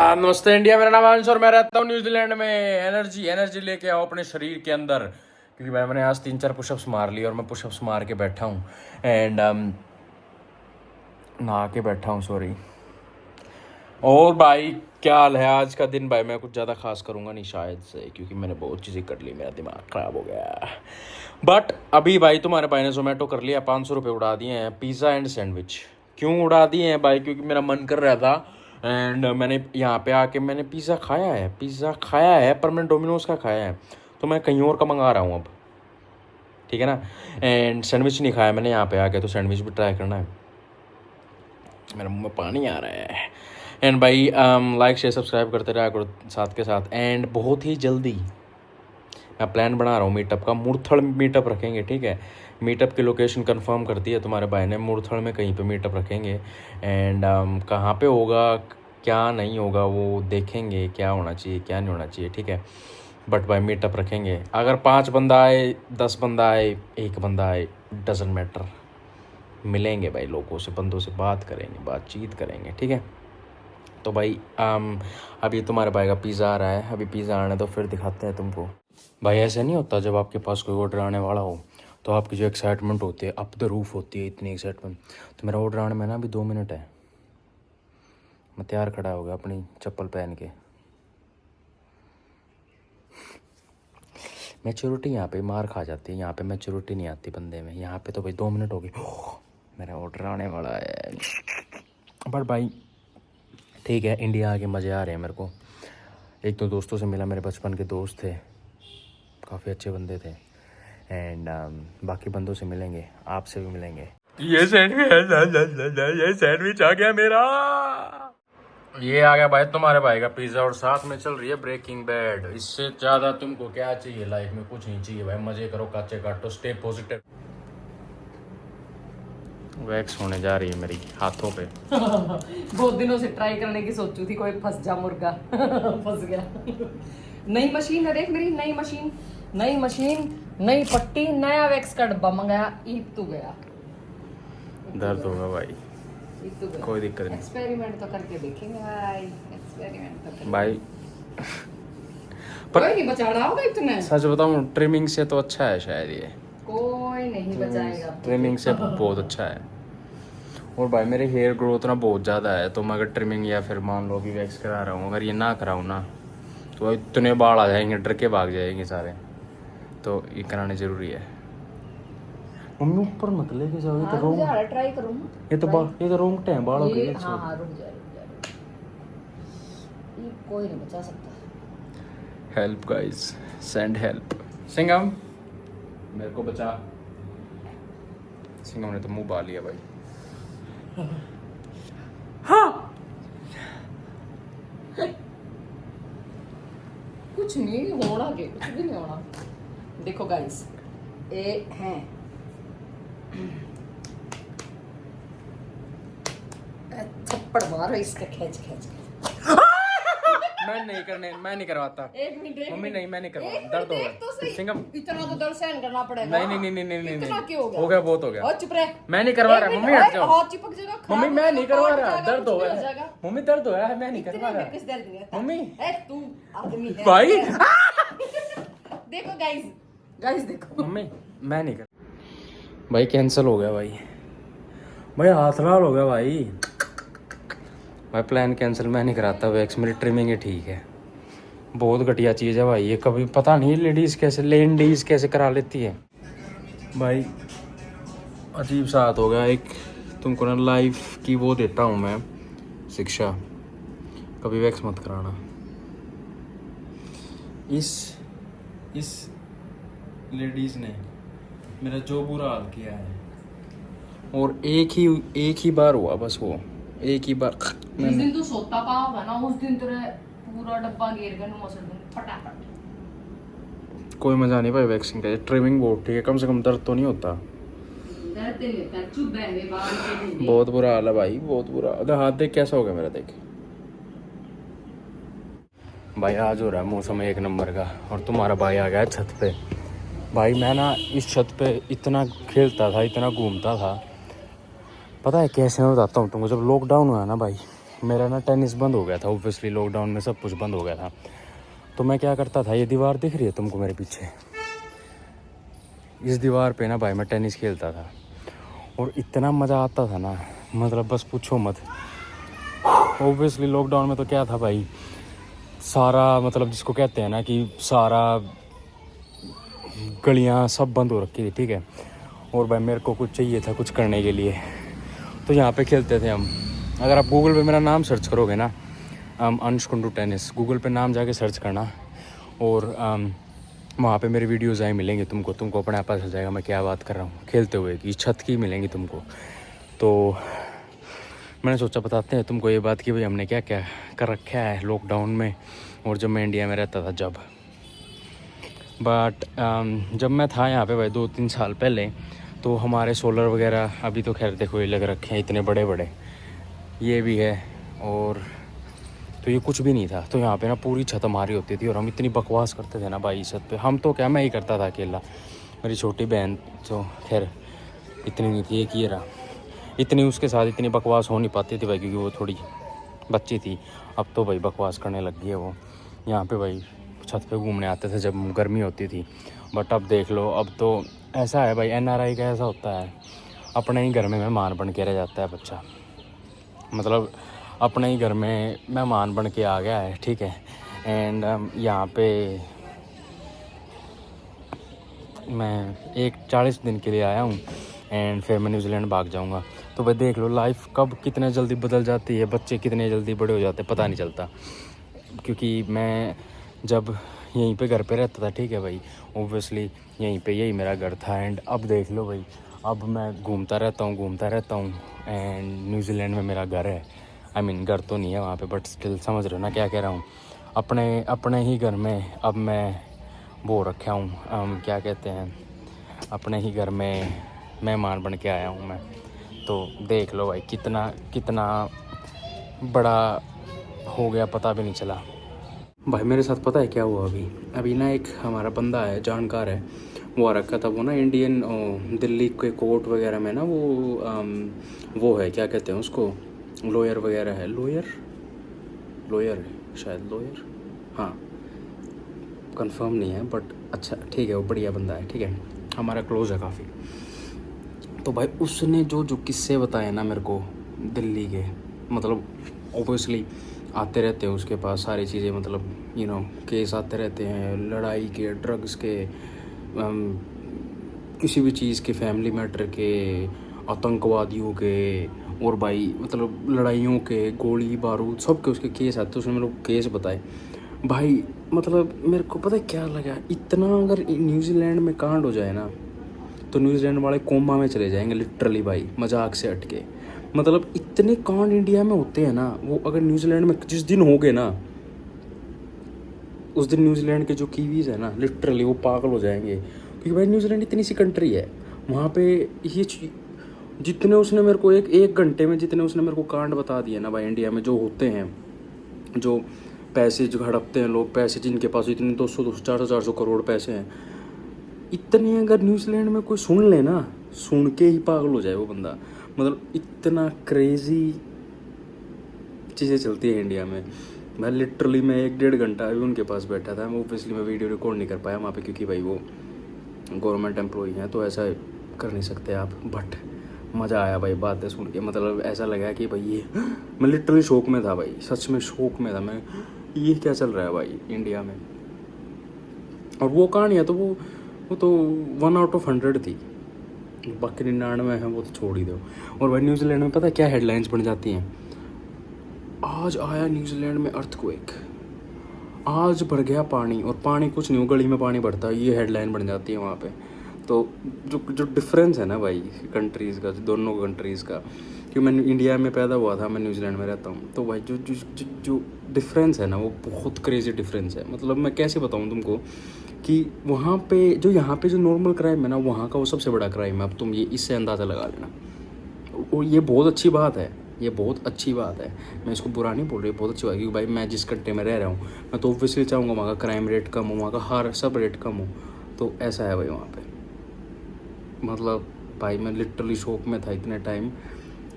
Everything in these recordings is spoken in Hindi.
नमस्ते इंडिया। मेरा नाम अंश और मैं रहता हूँ न्यूजीलैंड में। एनर्जी लेके आओ अपने शरीर के अंदर, क्योंकि भाई मैंने आज 3-4 पुशअप्स मार लिए और मैं पुशअप्स मार के बैठा हूँ एंड नहा के बैठा हूँ, सॉरी। और भाई क्या हाल है आज का दिन? भाई मैं कुछ ज़्यादा खास करूँगा नहीं शायद से, क्योंकि मैंने बहुत चीज़ें कर ली, मेरा दिमाग ख़राब हो गया। बट अभी भाई तुम्हारे भाई ने जोमेटो कर लिया, 500 रुपये उड़ा दिए हैं पिज़्ज़ा एंड सैंडविच। क्यों उड़ा दिए हैं भाई? क्योंकि मेरा मन कर रहा था एंड मैंने यहाँ पे आके मैंने पिज़्ज़ा खाया है पर मैंने डोमिनोज़ का खाया है, तो मैं कहीं और का मंगा रहा हूँ अब, ठीक है ना। एंड सैंडविच नहीं खाया मैंने यहाँ पे आके, तो सैंडविच भी ट्राई करना है। मेरे मुंह में पानी आ रहा है। एंड भाई लाइक शेयर सब्सक्राइब करते रहा करो साथ के साथ। एंड बहुत ही जल्दी मैं प्लान बना रहा हूँ मीटअप का। मुरथल मीटअप रखेंगे, ठीक है। मीटअप की लोकेशन कंफर्म कर दी है तुम्हारे भाई ने, मुरथल में कहीं पे मीटअप रखेंगे। एंड कहाँ पे होगा क्या नहीं होगा वो देखेंगे, क्या होना चाहिए क्या नहीं होना चाहिए, ठीक है। बट भाई मीटअप रखेंगे। अगर 5 बंदा आए, 10 बंदा आए, 1 बंदा आए, डजेंट मैटर, मिलेंगे भाई लोगों से, बंदों से बात करेंगे, बातचीत करेंगे, ठीक है। तो भाई अभी तुम्हारे भाई का पिज़्ज़ा आ रहा है, अभी पिज़्ज़ा आने तो फिर दिखाते हैं तुमको। भाई ऐसा नहीं होता जब आपके पास कोई ऑर्डर आने वाला हो तो आपकी जो एक्साइटमेंट होती है अप द रूफ होती है, इतनी एक्साइटमेंट। तो मेरा ऑर्डर आने में ना अभी 2 मिनट है, मैं तैयार खड़ा हो गया अपनी चप्पल पहन के। मैच्योरिटी यहाँ पे मार खा जाती है, यहाँ पे मैच्योरिटी नहीं आती बंदे में। यहाँ पे तो भाई 2 मिनट हो गए, मेरा ऑर्डर आने वाला है। बट भाई ठीक है, इंडिया आके मज़े आ रहे हैं मेरे को। एक तो दोस्तों से मिला, मेरे बचपन के दोस्त थे, काफ़ी अच्छे बंदे थे। एंड बाकी बंदों से मिलेंगे, आपसे भी मिलेंगे। ये सैंडविच आ गया मेरा, ये आ गया भाई तुम्हारे भाई का पिज़्ज़ा, और साथ में चल रही है ब्रेकिंग बैड। इससे ज़्यादा तुमको क्या चाहिए लाइफ में? कुछ नहीं चाहिए भाई। मज़े करो, काचे काटो, स्टे पॉजिटिव। वैक्स होने जा रही है मेरी हाथों पे। बहुत दिनों से ट्राई करने की सोचू थी, कोई फंस जा मुर्गा। फंस गया। नई मशीन है, देख मेरी नई मशीन, नई पट्टी, नया वैक्स का डब्बा मंगाया, ईद तो गया। दर्द होगा भाई, कोई दिक्कत नहीं। एक्सपेरिमेंट तो करके देखेंगे भाई, एक्सपेरिमेंट तो करेंगे भाई कोई नहीं बचा रहा होगा इतने। सच बताऊं, ट्रिमिंग से तो अच्छा है शायद ये। कोई नहीं बचाएगा, ट्रिमिंग से बहुत अच्छा है। और भाई मेरे हेयर ग्रोथ ना बहुत ज़्यादा है, तो मैं अगर ट्रिमिंग या फिर मान लो कि वैक्स करा रहा हूँ, अगर ये ना कराऊँ ना तो इतने बाल आ जाएंगे, डर के भाग जाएंगे सारे। तो ये कराने ज़रूरी है। मम्मी ऊपर मत लेके जाओ, ये तो रोंग, ट्राई करूँ। ये तो रोंगटे हैं बालों के। हाँ रुक जा, ये कोई नहीं बचा सकता। Help guys, send help. Singham मेरे को बचा। सिंघम ने तो मुंह बा लिया भाई। हाँ कुछ नहीं होना, के कुछ भी नहीं होना। देखो गाइस, ये हैं थप्पड़ मारो इसका खींच खींच के। मैं नहीं करवाता। एक मिनट मम्मी नहीं, मैं नहीं करवाता, दर्द होगा। तो सही, सिंघम इतना तो दर्द सहन करना पड़ेगा। नहीं इतना क्यों हो गया? हो गया, बहुत हो गया। और चुप रह, मैं नहीं करवा रहा। मम्मी हट जाओ। हाथ चिपक जाएगा। मम्मी मैं नहीं करवा रहा, दर्द हो रहा। मम्मी दर्द हो रहा है, मैं नहीं करवा रहा। किस दर्द नहीं है मम्मी ए तू आदमी है भाई। देखो गाइस देखो। मम्मी मैं नहीं कर भाई, कैंसिल हो गया भाई। भाई हाथ लाल हो गया भाई। भाई प्लान कैंसिल, मैं नहीं कराता वैक्स, मेरी ट्रिमिंग ही ठीक है। बहुत घटिया चीज़ है भाई ये, कभी पता नहीं लेडीज़ कैसे करा लेती है भाई। अजीब सा हाथ हो गया। एक तुमको ना लाइफ की वो देता हूँ मैं शिक्षा, कभी वैक्स मत कराना। इस लेडीज़ ने मेरा जो बुरा हाल किया है, और एक ही बार हुआ बस, वो एक ही बार। जिस दिन तू सोता पाओ होगा ना, उस दिन तेरे पूरा डब्बा गिर गया, मसल दूं फटाफट। कोई मजा नहीं भाई वैक्सिंग का। ट्रिमिंग बहुत ठीक है, कम से कम दर्द तो नहीं होता। दर्द नहीं होता, चुप बहवे बाल के। बहुत बुरा हाल है भाई, बहुत बुरा। अरे हाथ देख कैसा हो गया मेरा, देख भाई। आज हो रहा है मौसम 1 नंबर का, और तुम्हारा भाई आ गया छत पे। भाई मैं ना इस छत पे इतना खेलता था, इतना घूमता था, पता है कैसे? मैं बताता हूँ तुमको। जब लॉकडाउन हुआ ना भाई, मेरा ना टेनिस बंद हो गया था, ऑब्वियसली लॉकडाउन में सब कुछ बंद हो गया था। तो मैं क्या करता था, ये दीवार दिख रही है तुमको मेरे पीछे, इस दीवार पे ना भाई मैं टेनिस खेलता था और इतना मज़ा आता था ना, मतलब बस पूछो मत। ऑब्वियसली लॉकडाउन में तो क्या था भाई, सारा मतलब जिसको कहते हैं ना कि सारा गलियां सब बंद हो रखी थी, ठीक है। और भाई मेरे को कुछ चाहिए था कुछ करने के लिए, तो यहाँ पे खेलते थे हम। अगर आप गूगल पे मेरा नाम सर्च करोगे ना, अंश कुंडू टेनिस, गूगल पे नाम जाके सर्च करना, और वहाँ पे मेरे वीडियोज़ आए मिलेंगे तुमको अपने आप पता चल जाएगा मैं क्या बात कर रहा हूँ, खेलते हुए की छत की मिलेंगी तुमको। तो मैंने सोचा बताते हैं तुमको ये बात कि भाई हमने क्या क्या कर रखा है लॉकडाउन में, और जब मैं इंडिया में रहता था जब। बट जब मैं था यहाँ पे भाई 2-3 साल पहले, तो हमारे सोलर वगैरह अभी तो खैर देखो ये लग रखे हैं इतने बड़े बड़े, ये भी है, और तो ये कुछ भी नहीं था। तो यहाँ पे ना पूरी छत हमारी होती थी, और हम इतनी बकवास करते थे ना भाई छत पे। हम तो क्या, मैं ही करता था अकेला, मेरी छोटी बहन तो खैर इतनी नहीं थी, एक ये रहा, इतनी उसके साथ इतनी बकवास हो नहीं पाती थी भाई, क्योंकि वो थोड़ी बच्ची थी। अब तो भाई बकवास करने लग गई है वो। यहाँ पे भाई छत पे घूमने आते थे जब गर्मी होती थी, बट अब देख लो, अब तो ऐसा है भाई, एनआरआई का ऐसा होता है, अपने ही घर में मेहमान बन के रह जाता है बच्चा, मतलब अपने ही घर में मेहमान बन के आ गया है, ठीक है। एंड यहाँ पे मैं 40 दिन के लिए आया हूँ, एंड फिर मैं न्यूजीलैंड भाग जाऊँगा। तो भाई देख लो लाइफ कब कितने जल्दी बदल जाती है, बच्चे कितने जल्दी बड़े हो जाते हैं पता नहीं चलता। क्योंकि मैं जब यहीं पे घर पे रहता था, ठीक है भाई, ऑब्वियसली यही मेरा घर था। एंड अब देख लो भाई, अब मैं घूमता रहता हूँ एंड न्यूजीलैंड में मेरा घर है। आई मीन घर तो नहीं है वहाँ पे, बट स्टिल समझ रहे हो ना क्या कह रहा हूँ। अपने ही घर में अब मैं वो रखा हूँ, क्या कहते हैं, अपने ही घर में मेहमान बन के आया हूँ मैं। तो देख लो भाई कितना बड़ा हो गया, पता भी नहीं चला। भाई मेरे साथ पता है क्या हुआ, अभी ना एक हमारा बंदा है, जानकार है, वो आ रखा था। वो ना इंडियन दिल्ली के कोर्ट वगैरह में ना वो है, क्या कहते हैं उसको, लॉयर वगैरह है, लॉयर है शायद, लॉयर, हाँ कंफर्म नहीं है, बट अच्छा ठीक है, वो बढ़िया बंदा है, ठीक है, हमारा क्लोज है काफ़ी। तो भाई उसने जो किस्से बताए ना मेरे को दिल्ली के, मतलब ऑब्वियसली आते रहते हैं उसके पास सारी चीज़ें, मतलब केस आते रहते हैं, लड़ाई के, ड्रग्स के, किसी भी चीज़ के, फैमिली मैटर के, आतंकवादियों के, और भाई मतलब लड़ाइयों के, गोली बारूद सब के उसके केस आते। उसने मेरे को केस बताए भाई, मतलब मेरे को पता है क्या लगा, इतना अगर न्यूजीलैंड में कांड हो जाए ना, तो न्यूजीलैंड वाले कोमा में चले जाएंगे लिटरली भाई, मजाक से हटके। मतलब इतने कांड इंडिया में होते हैं ना, वो अगर न्यूजीलैंड में जिस दिन हो गए ना, उस दिन न्यूजीलैंड के जो कीवीज़ है ना, लिटरली वो पागल हो जाएंगे। क्योंकि भाई न्यूजीलैंड इतनी सी कंट्री है, वहाँ पे ये जितने उसने मेरे को एक घंटे में जितने उसने मेरे को कांड बता दिए ना भाई, इंडिया में जो होते हैं, जो पैसे जो हड़पते हैं लोग, पैसे जिनके पास इतने 200 400 करोड़ पैसे हैं, इतने अगर न्यूजीलैंड में कोई सुन ले ना, सुन के ही पागल हो जाए वो बंदा। मतलब इतना क्रेजी चीज़ें चलती है इंडिया में। मैं लिटरली मैं 1-1.5 घंटा अभी उनके पास बैठा था। मैं ऑब्वियसली मैं वीडियो रिकॉर्ड नहीं कर पाया वहाँ पे, क्योंकि भाई वो गवर्नमेंट एम्प्लॉई हैं, तो ऐसा कर नहीं सकते आप। बट मज़ा आया भाई बातें सुन के, मतलब ऐसा लगा कि भाई ये मैं लिटरली शौक में था भाई, सच में शौक में था मैं, ये क्या चल रहा है भाई इंडिया में। और वो कहानियाँ तो वो तो 1 आउट ऑफ 100 थी, बाकी 99 है वो तो छोड़ ही दो। और भाई न्यूजीलैंड में पता है क्या हेडलाइंस बन जाती हैं, आज आया न्यूजीलैंड में अर्थक्वेक, आज भर गया पानी, और पानी कुछ नहीं, वो गली में पानी भरता है, ये हेडलाइन बन जाती है वहाँ पे। तो जो डिफरेंस है ना भाई कंट्रीज़ का, दोनों कंट्रीज़ का, क्योंकि मैं इंडिया में पैदा हुआ था, मैं न्यूजीलैंड में रहता हूँ, तो भाई जो डिफरेंस है ना, वो बहुत क्रेजी डिफरेंस है। मतलब मैं कैसे बताऊँ तुमको कि वहाँ पे जो यहाँ पे जो नॉर्मल क्राइम है ना, वहाँ का वो सबसे बड़ा क्राइम है। अब तुम ये इससे अंदाज़ा लगा लेना। और ये बहुत अच्छी बात है, ये बहुत अच्छी बात है, मैं इसको बुरा नहीं बोल रही, बहुत अच्छी बात है। क्योंकि भाई मैं जिस कंट्री में रह रहा हूँ, मैं तो ऑब्वियसली चाहूँगा वहाँ का क्राइम रेट कम हो, वहाँ का हर सब रेट कम हो। तो ऐसा है भाई वहाँ पे। मतलब भाई मैं लिटरली शौक में था इतने टाइम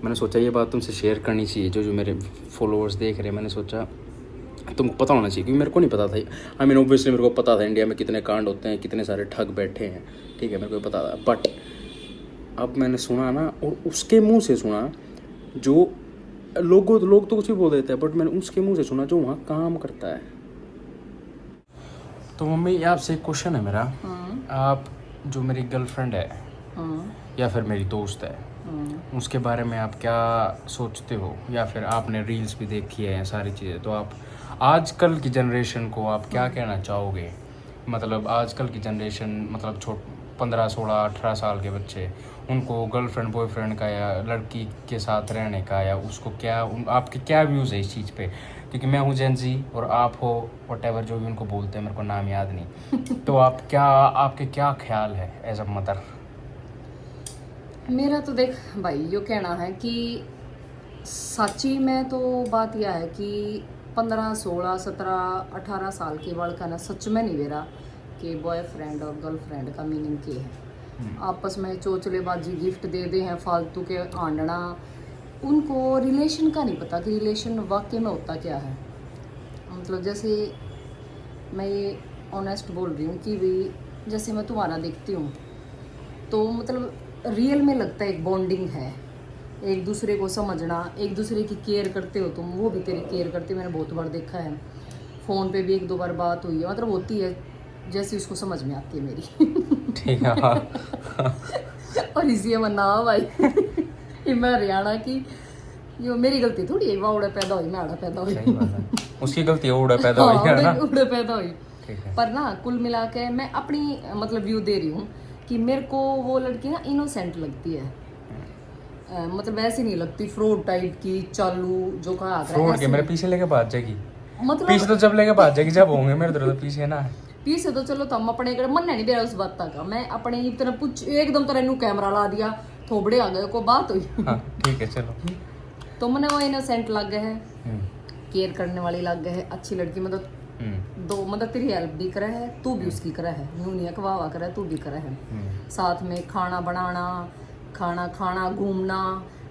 मैंने सोचा ये बात तुमसे शेयर करनी चाहिए, जो जो मेरे फॉलोअर्स देख रहे हैं, मैंने सोचा तुमको पता होना चाहिए, क्योंकि मेरे को नहीं पता था। आई मीन ऑब्वियसली मेरे को पता था इंडिया में कितने कांड होते हैं, कितने सारे ठग बैठे हैं, ठीक है, मेरे को पता था। बट अब मैंने सुना ना, और उसके मुंह से सुना, जो लोग तो कुछ भी बोल देते हैं, बट मैंने उसके मुंह से सुना जो वहाँ काम करता है। तो मम्मी आपसे एक क्वेश्चन है मेरा, आप जो मेरी गर्लफ्रेंड है या फिर मेरी दोस्त है, उसके बारे में आप क्या सोचते हो, या फिर आपने रील्स भी देखी है सारी चीज़ें, तो आप आजकल की जनरेशन को आप क्या कहना चाहोगे? मतलब आजकल की जनरेशन, मतलब 15, 16, 18 साल के बच्चे, उनको गर्लफ्रेंड बॉयफ्रेंड का या लड़की के साथ रहने का, या उसको क्या आपके क्या व्यूज़ है इस चीज़ पे? क्योंकि मैं हूँ जेन ज़ी और आप हो व्हाटएवर जो भी उनको बोलते हैं, मेरे को नाम याद नहीं। तो आपके क्या ख्याल है एज अ मदर? मेरा तो देख भाई यो कहना है कि सच्ची में तो बात यह है कि 15, 16, 17, 18 साल के लड़का ना सच में नहीं मेरा कि बॉयफ्रेंड और गर्लफ्रेंड का मीनिंग क्या है। आपस में चोचलेबाजी, गिफ्ट दे दे हैं फालतू के आंडना, उनको रिलेशन का नहीं पता कि रिलेशन वाकई में होता क्या है। मतलब जैसे मैं ये ऑनेस्ट बोल रही हूँ कि भाई जैसे मैं तुम्हारा देखती हूँ तो मतलब रियल में लगता है एक बॉन्डिंग है, एक दूसरे को समझना, एक दूसरे की केयर करते हो तुम, वो भी तेरी केयर करती, मैंने बहुत बार देखा है। फ़ोन पे भी 1-2 बार बात हुई है, मतलब होती है जैसी उसको समझ में आती है मेरी। ठीक है। और इसी में ना भाई ये मैं हरियाणा की, यो मेरी गलती थोड़ी है, वहाँ उड़े पैदा हुई, मैं आड़ा पैदा हुई। उसकी गलती है, उड़े पैदा हुई है ना, उड़े पैदा हुई। पर ना कुल मिला के मैं अपनी मतलब व्यू दे रही हूँ कि मेरे को वो लड़की ना इनोसेंट लगती है। मतलब ऐसी नहीं लगती फ्रॉड टाइप की, चालू जो कहा फ्रॉड के मेरे पीछे लेके भाग जाएगी, मतलब पीछे तो जब लेके भाग जाएगी जब होंगे मेरे तो पीछे ना। पीछे तो चलो तुम अपने मन नहीं बेरा उस बात का, मैं अपने ही तरह पूछ एकदम तरह नू कैमरा ला दिया, थोबड़े आ गए को बात हुई। ठीक है चलो। तो मैंने वो इनोसेंट लग गए है, केयर करने वाली लग गए है, अच्छी लड़की, मतलब दो मतलब तेरी हेल्प भी करे है, तू भी उसकी करे है, नूनी अखवावा करे तू भी करे है, साथ में खाना बनाना, खाना खाना, घूमना,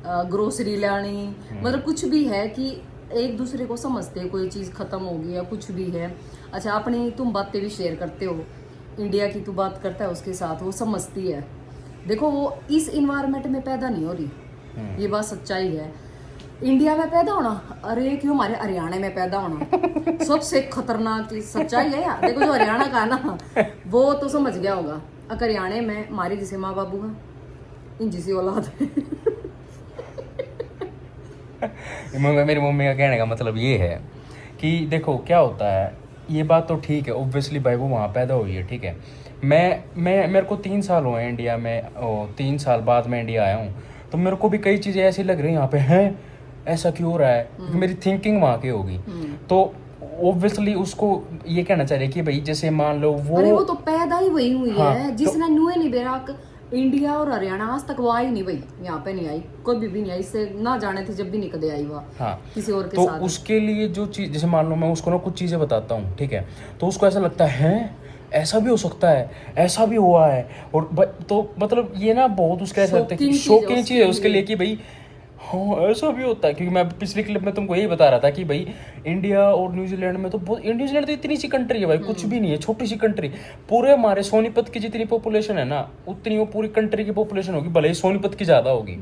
ग्रोसरी लानी, मतलब कुछ भी है कि एक दूसरे को समझते, कोई चीज़ ख़त्म होगी या कुछ भी है। अच्छा अपनी तुम बातें भी शेयर करते हो, इंडिया की तू बात करता है उसके साथ, वो समझती है। देखो वो इस इन्वायरमेंट में पैदा नहीं हो रही, ये बात सच्चाई है। इंडिया में पैदा होना, अरे क्यों हमारे हरियाणा में पैदा होना सबसे खतरनाक सच्चाई है यार। देखो जो हरियाणा का ना वो तो समझ गया होगा, अगर हरियाणा में हमारे जिसे माँ बाबू हैं, इन जिसी औलाद है। मेरी मम्मी का कहने का मतलब ये है कि देखो क्या होता है, ये बात तो ठीक है, ऑब्वियसली भाई वो वहाँ पैदा हुई है, ठीक है। मैं मेरे को 3 साल हुए हैं इंडिया में, 3 साल बाद मैं इंडिया आया हूँ, तो मेरे को भी कई चीज़ें ऐसी लग रही हैं यहाँ पे, हैं ऐसा क्यों हो रहा है, क्योंकि मेरी थिंकिंग वहाँ की होगी। तो ऑब्वियसली उसको ये कहना चाहिए कि भाई जैसे मान लो वो तो पैदा ही वही हुई है जिसने नुए नहीं बेरा इंडिया और हरियाणा आज तक वो आई नहीं भाई, यहाँ पे नहीं आई, कोई भी नहीं आई, इससे ना जाने थे जब भी नहीं कदे आई वो किसी और के तो साथ। उसके लिए जो चीज, जैसे मान लो मैं उसको ना कुछ चीजें बताता हूँ, ठीक है, तो उसको ऐसा लगता है ऐसा भी हो सकता है, ऐसा भी हुआ है, और तो मतलब ये ना बहुत उसका ऐसा लगता है कि शॉकिंग चीज है उसके लिए कि भाई हाँ ऐसा भी होता है। क्योंकि मैं पिछली क्लिप में तुमको यही बता रहा था कि भाई इंडिया और न्यूजीलैंड में तो बहुत, न्यूजीलैंड तो इतनी सी कंट्री है भाई, कुछ भी नहीं है, छोटी सी कंट्री, पूरे हमारे सोनीपत की जितनी पॉपुलेशन है ना उतनी वो पूरी कंट्री की पॉपुलेशन होगी, भले ही सोनीपत की ज़्यादा होगी।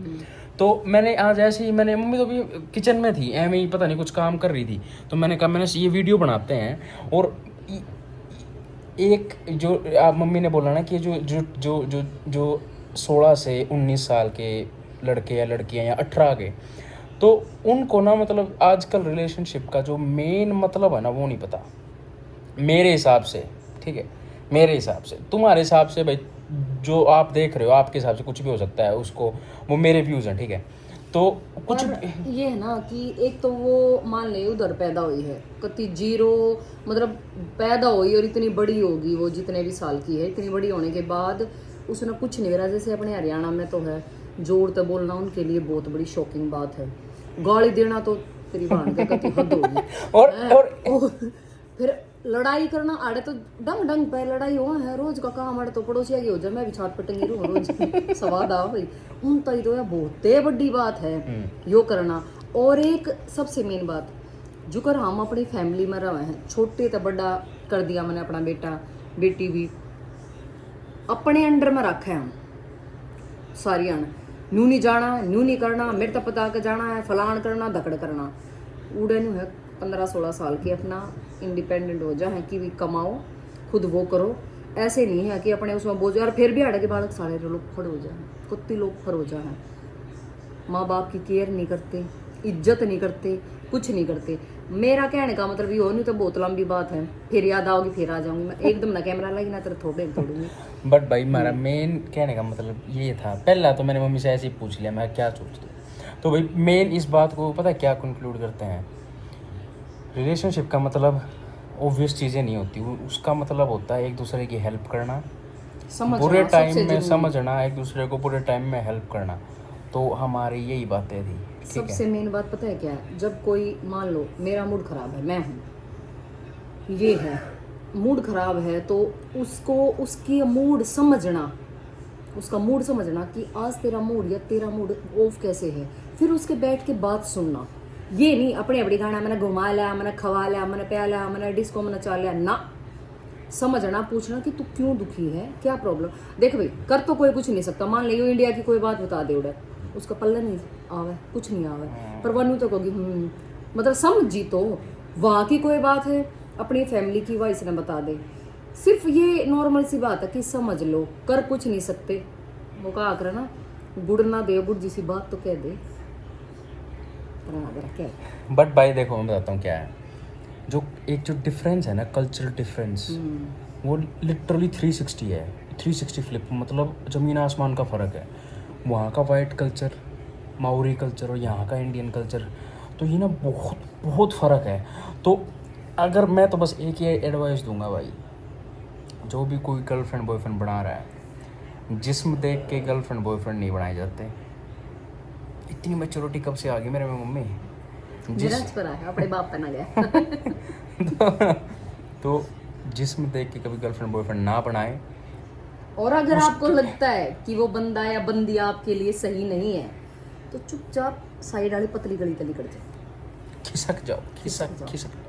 तो मैंने आज ऐसे ही, मैंने मम्मी तो अभी किचन में थी एम ही पता नहीं कुछ काम कर रही थी, तो मैंने कहा मैंने ये वीडियो बनाते हैं। और एक जो मम्मी ने बोला ना कि जो जो जो जो जो 16 से 19 साल के लड़के या लड़कियां या 18 के, तो उनको ना मतलब आजकल रिलेशनशिप का जो मेन मतलब है ना वो नहीं पता मेरे हिसाब से, ठीक है, मेरे हिसाब से। तुम्हारे हिसाब से भाई जो आप देख रहे हो आपके हिसाब से कुछ भी हो सकता है, उसको वो मेरे व्यूज़ हैं, ठीक है। तो कुछ ये है ना कि एक तो वो मान ले उधर पैदा हुई है कति जीरो, मतलब पैदा हुई और इतनी बड़ी होगी वो जितने भी साल की है, इतनी बड़ी होने के बाद उसने कुछ नहीं करा। जैसे अपने हरियाणा में तो है, जोड़ तो बोलना उनके लिए बहुत बड़ी शॉकिंग बात है, गाली देना तो तेरी बहन का कति हद होगी। और फिर लड़ाई करना आड़े तो डंग डंग पे लड़ाई हुआ है रोज का काम आड़े तो पड़ोसिया की हो जाए मैं भी छाट पटेंगी रू रोज सवाद आ भाई उन तो ये बहुत बड़ी बात है यो करना। और एक सबसे मेन बात जो कर हम अपनी फैमिली में रहे हैं छोटे तो बड़ा कर दिया मैंने अपना बेटा बेटी भी अपने अंडर में रखा है हम सारिया ने न्यू नहीं जाना न्यू नहीं करना मेरे तो पता के जाना है फलान करना धकड़ करना उड़े न्यू है 15-16 साल की अपना इंडिपेंडेंट हो जाए कि भी कमाओ खुद वो करो। ऐसे नहीं है कि अपने उसमें बोझ और फिर भी आड़े के बालक सारे लोग फड़ हो जाए कुत्ती लोग फड़ हो जाए माँ बाप की केयर नहीं करते इज्जत नहीं करते कुछ नहीं करते। मेरा कहने का मतलब ये हो नहीं तो बहुत लंबी बात है फिर याद आओगी फिर आ जाऊंगी मैं एकदम ना कैमरा लगी ना तेरे थोड़े तोड़ूंगी। बट भाई मेरा मेन कहने का मतलब ये था पहला तो मैंने मम्मी से ऐसे ही पूछ लिया मैं क्या सोचती हूँ तो भाई मेन इस बात को पता है क्या कंक्लूड करते हैं रिलेशनशिप का मतलब ऑब्वियस चीज़ें नहीं होती उसका मतलब होता है एक दूसरे की हेल्प करना बुरे टाइम में समझना एक दूसरे को बुरे टाइम में हेल्प करना। तो हमारी यही बातें थी। सबसे मेन बात पता है क्या है जब कोई मान लो मेरा मूड खराब है मैं हूँ ये है मूड खराब है तो उसको उसकी मूड समझना उसका मूड समझना कि आज तेरा मूड या तेरा मूड ऑफ कैसे है फिर उसके बैठ के बात सुनना। ये नहीं अपने अपनी गाना मैंने घुमा लिया मैंने खवा लिया मैंने प्या लिया मैंने डिस्को मैंने चाल लिया ना समझना पूछना कि तू क्यों दुखी है क्या प्रॉब्लम। देख भाई कर तो कोई कुछ नहीं सकता मान लियो इंडिया की कोई बात बता दे उड़े उसका पल्ला नहीं आवे कुछ नहीं आवे पर वनू तो कहोगी मतलब समझी तो वहाँ की कोई बात है अपनी फैमिली की वह इसने बता दे सिर्फ ये नॉर्मल सी बात है कि समझ लो कर कुछ नहीं सकते वो कहा कर ना गुड़ ना दे गुड़ जैसी बात तो कह दे बट भाई देखो मैं बताता हूँ क्या है जो एक जो डिफरेंस है ना कल्चरल डिफरेंस वो लिटरली 360 है 360 फ्लिप मतलब ज़मीन आसमान का फ़र्क है। वहाँ का वाइट कल्चर माउरी कल्चर और यहाँ का इंडियन कल्चर तो ये ना बहुत बहुत फ़र्क है। तो अगर मैं तो बस एक ही एडवाइस दूंगा भाई जो भी कोई गर्लफ्रेंड बॉयफ्रेंड बना रहा है जिस्म देख के गर्लफ्रेंड बॉयफ्रेंड नहीं बनाए जाते। इतनी मैच्योरिटी कब से आ गई मेरे में मम्मी जिस पर आया अपने बाप पे ना गया तो जिस्म देख के कभी गर्लफ्रेंड बॉयफ्रेंड ना बनाए। और अगर आपको लगता है कि वो बंदा या बंदी आपके लिए सही नहीं है तो चुपचाप साइड वाली पतली गली के निकल जाओ खिसक जाओ।